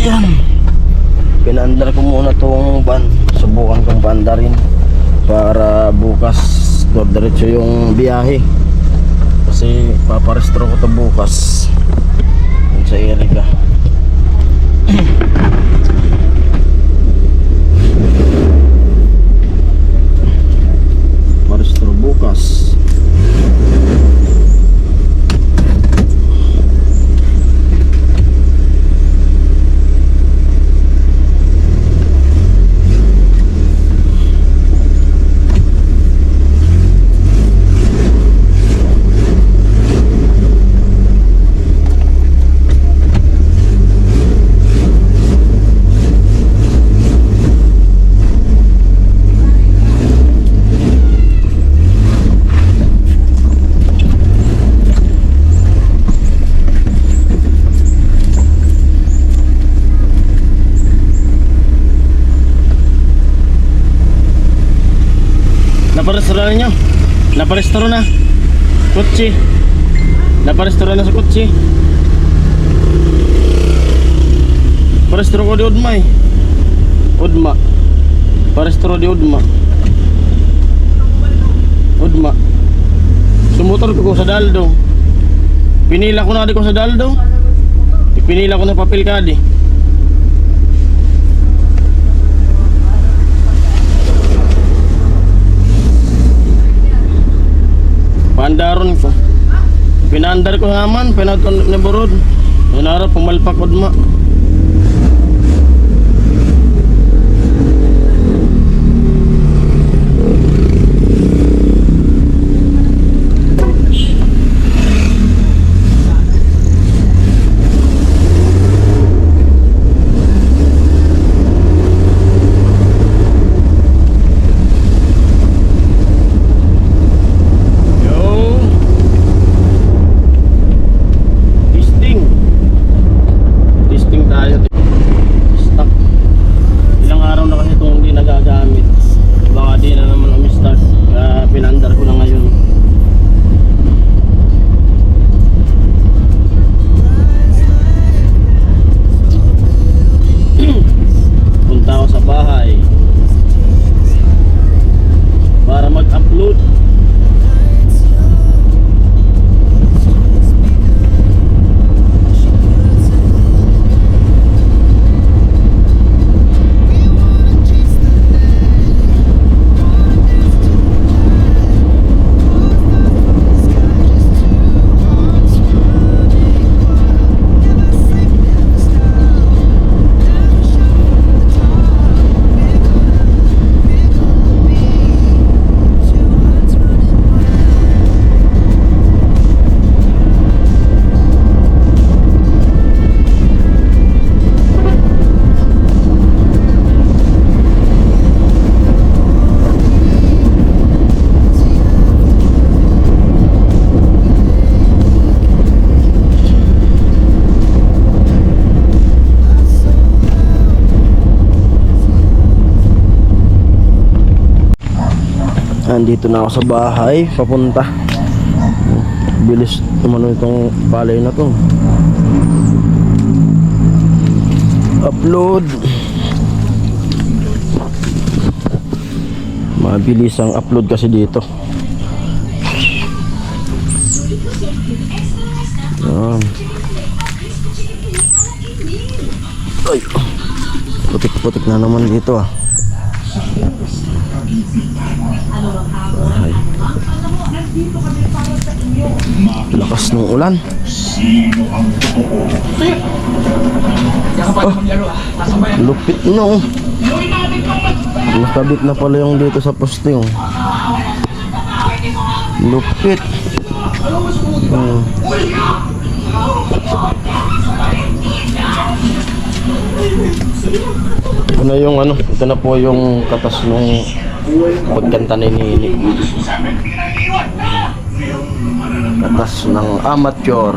Ayan. Pinaandar ko muna tong van. Subukan kong paandarin para bukas diretso yung biyahe. Kasi paparestro ko to bukas sa Erika. Parestro bukas. Naparestro na nyo? Naparestro na kutsi? Naparestro na sa kutsi? Parestro ko di Udma eh. Udma. Parestro di Udma. Udma. Sumutor ko sa Daldo. Pinila ko na di ko sa Daldo. Pinila ko na papel kadi. Pandaron ko. Pinandar ko naman, pinatun na burod. Nanara pumalpak Udma. Andito na ako sa bahay, papunta. Bilis naman itong balay na to. Upload. Mabilis ang upload kasi dito. Yan. Ay, putik-putik na naman dito ah. Ay. Lakas ng ulan. Oh, lupit no. Nakabit na pala yung dito sa posting. Lupit. Ito na yung ano, ito na po yung katas nung pagkanta ni Nini. Katas ng amateur,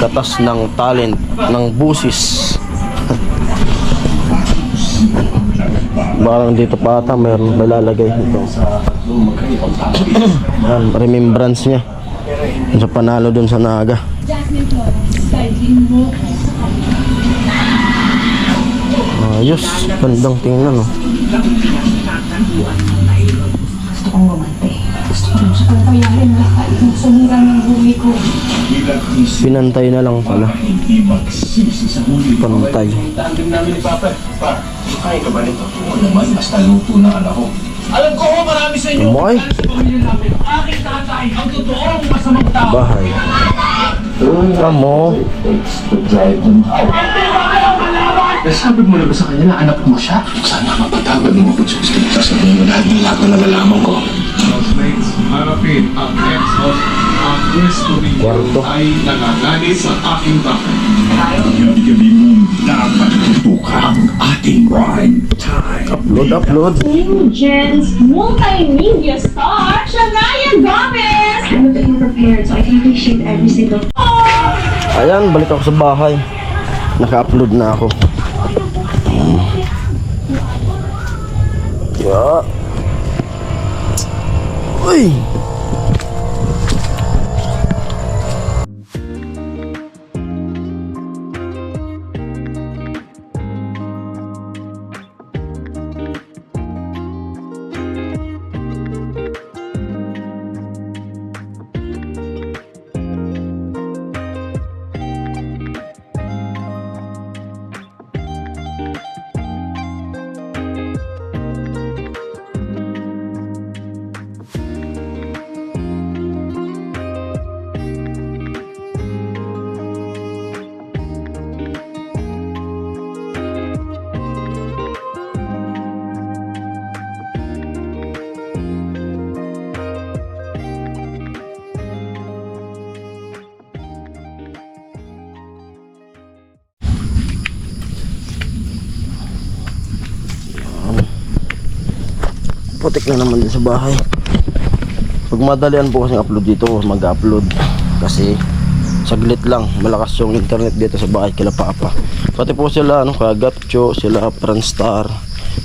katas ng talent, ng busis. Parang dito pa ata mayroon malalagay dito. Yan, remembrance niya sa panalo dun sa Naga. Ayos, gandang tingnan oh. Gusto kong gumante. Gusto ko sa pagpayarin lahat ng sumira ng buhay ko. Pinantay na lang pala. Pantay. Tandem namin ni Papa. Pa, kaya ka ba nito? Oo naman, basta luto ng anak ko. Alam ko, marami sa inyo. Amoy. Sa pamilya namin, aking tatay, ang totoong masamang tao. Bahay. Amo. Nasabi mo na ba sa kanya na anak mo siya? Sana mapatawad mo po siya. Sasabihin mo lahat ng lahat na nalalaman ko. Housemates, harapin ang ex-host ang pwesto Kwarto. ninyo ay nanganganib sa aking bahay. Gabi-gabi mong dapat tutukan ang ating prime time. Upload. New Gen's multimedia star, Shania Gomez! I'm being prepared so I can appreciate every single Ayan, balik ako sa bahay. Naka-upload na ako. Yeah. Uy! Putik na naman din sa bahay. Pag madalian po kasi upload dito, mag-upload kasi saglit lang, malakas yung internet dito sa bahay kila Papa. Pati po sila Kagatcho, sila Franstar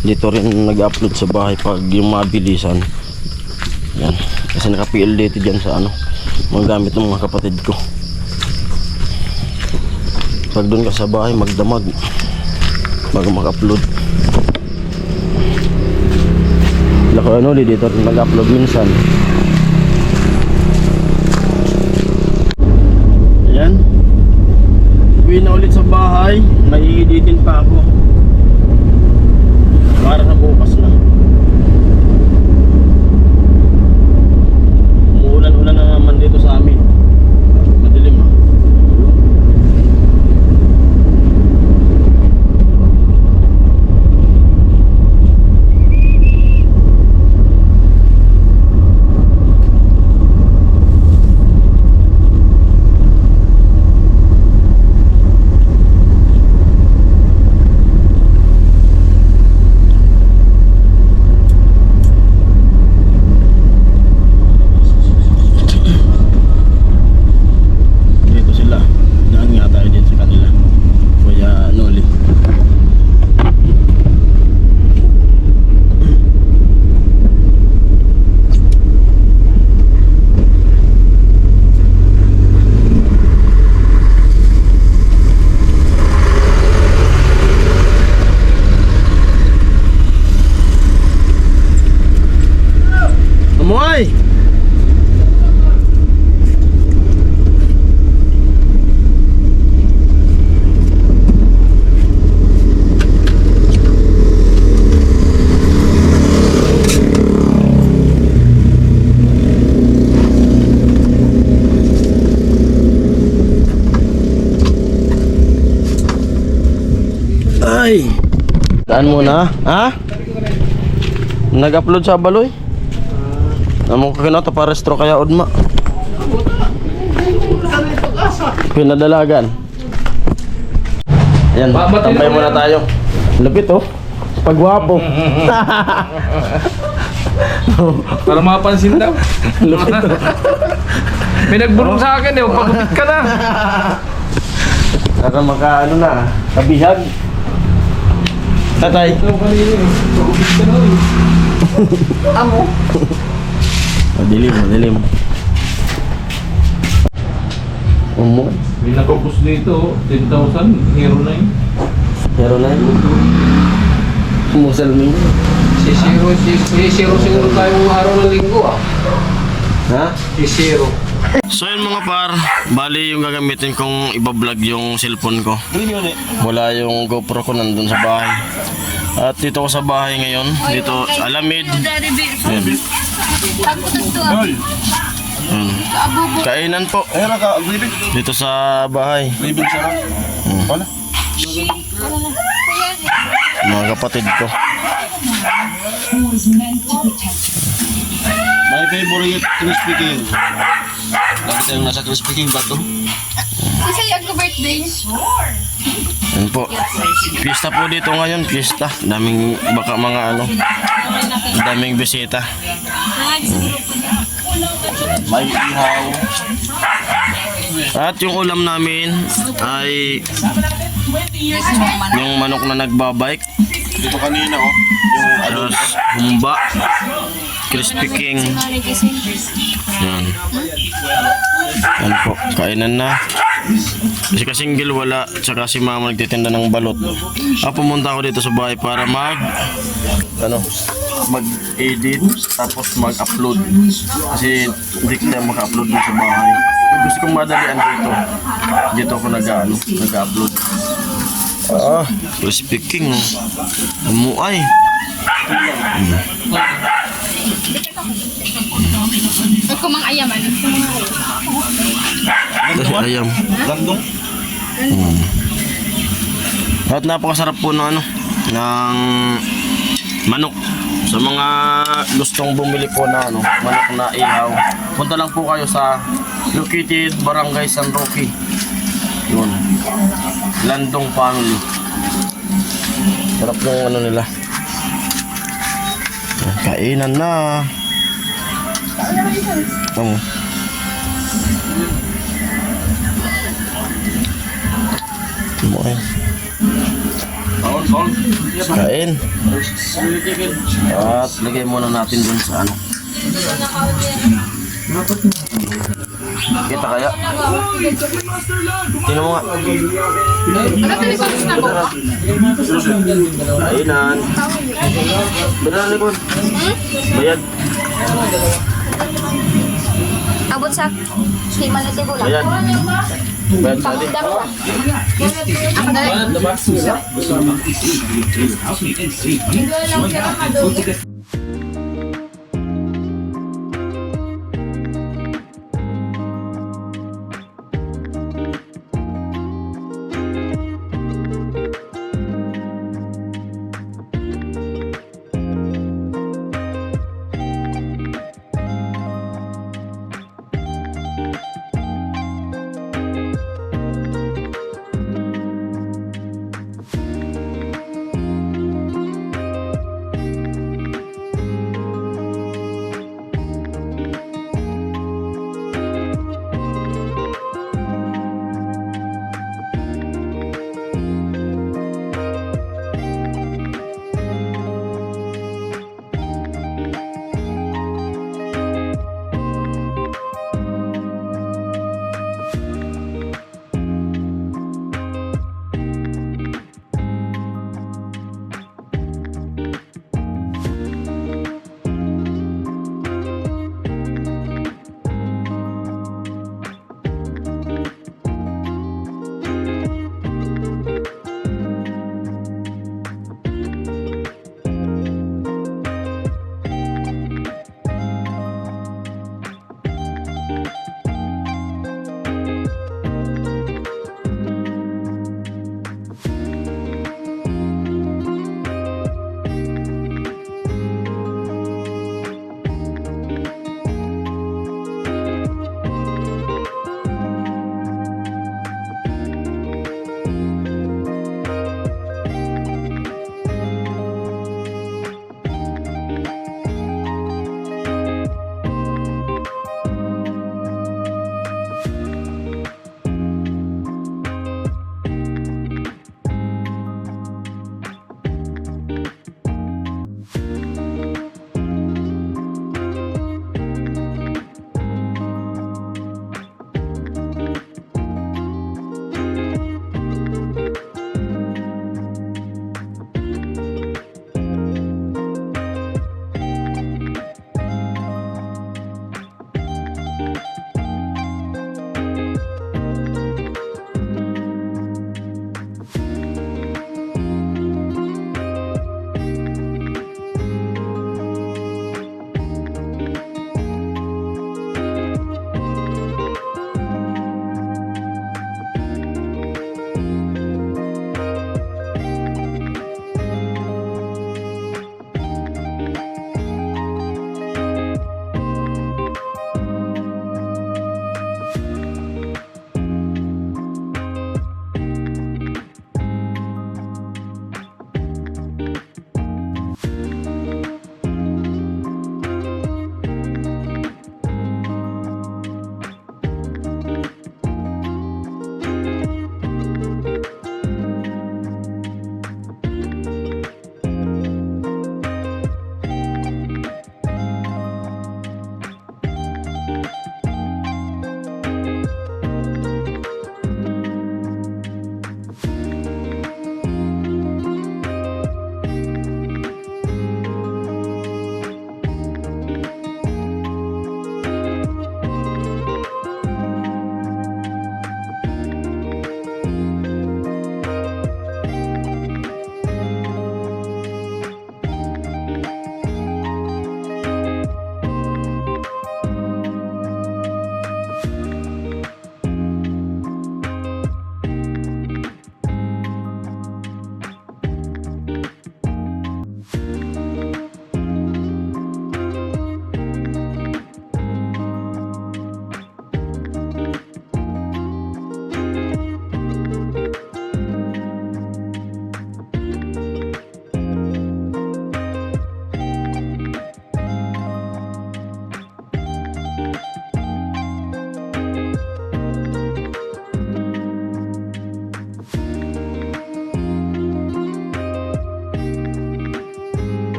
dito rin nag-upload sa bahay pag yung mabilisan. Yan, kasi naka-PLDT dyan sa mga gamit ng mga kapatid ko. Pag doon ka sa bahay magdamag bago mag-upload. Lako dito rin nag-upload minsan. Ayan, uwi na ulit sa bahay. May editin pa ako para sa bukas na. Umuulan-ulan na naman dito sa amin. Madilim ha. Ay, daan muna, ha? Nag-upload sa Baloy? Namang kakinato para restro kaya udma. Pinadalagan. Ayan, tambay muna tayo. Lupit oh, pagwapo. Para mapansin daw. Lupit oh. May nagbulong sa akin pagupit ka na. Para maka kabihag. Tatay. Amo. Madilim. May nakapos dito, 10,000, hero na yun. Pero na yun. Musalmin. Sisiro siguro tayong araw ng linggo ah. Ha? Sisiro. So yun mga par, bali yung gagamitin kong ibablog yung cellphone ko. Wala yung GoPro ko nandun sa bahay. At dito ko sa bahay ngayon, dito sa Alamid. Yan. Kainan po. Dito sa bahay. Mga kapatid ko. My favorite Crispy King. Lagi tayong nasa Crispy King ba to? Kasi yung birthday. Yan po. Fiesta po dito ngayon, fiesta. Daming baka mga ano. Daming bisita. May ihaw. At yung ulam namin ay yung manok na nagbabike. Dito kanina oh. Yung Tapos humba. Crispy King. Yan. Yan po. Kainan na. Kasi kasingil wala. Tsaka si mama nagtitinda ng balot. Pumunta ako dito sa bahay para mag-edit tapos mag-upload. Kasi hindi ko tayo maka-upload dito sa bahay. Gusto kong madalian dito. Dito ako nag-upload. Crispy King. Amuay. Kumang ayaman. Ayam. Landong. At napakasarap po ng ng manok. Sa mga gustong bumili po na manok na ihaw, punta lang po kayo sa located Barangay San Roque. Yun. Landong Family. Sarap yung nila. Kainan na. Kain. At lagay muna natin dun sa Kita kaya? Tingnan mo nga. Kainan. Beneran Lipon? Bayad. Abot sa siman na tigulang. Bayad. Bayad tadi. Ako dali.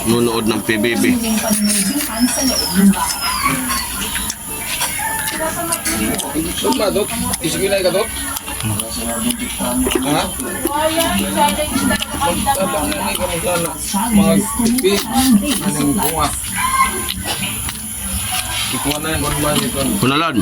nunood ng PBB. Dot ba, Dot? Isigilay ka, Dot? Ha? Magtabang na ni kamusta na magpipi. Anong bunga? Ikuha na yung konban nito. Kunalan.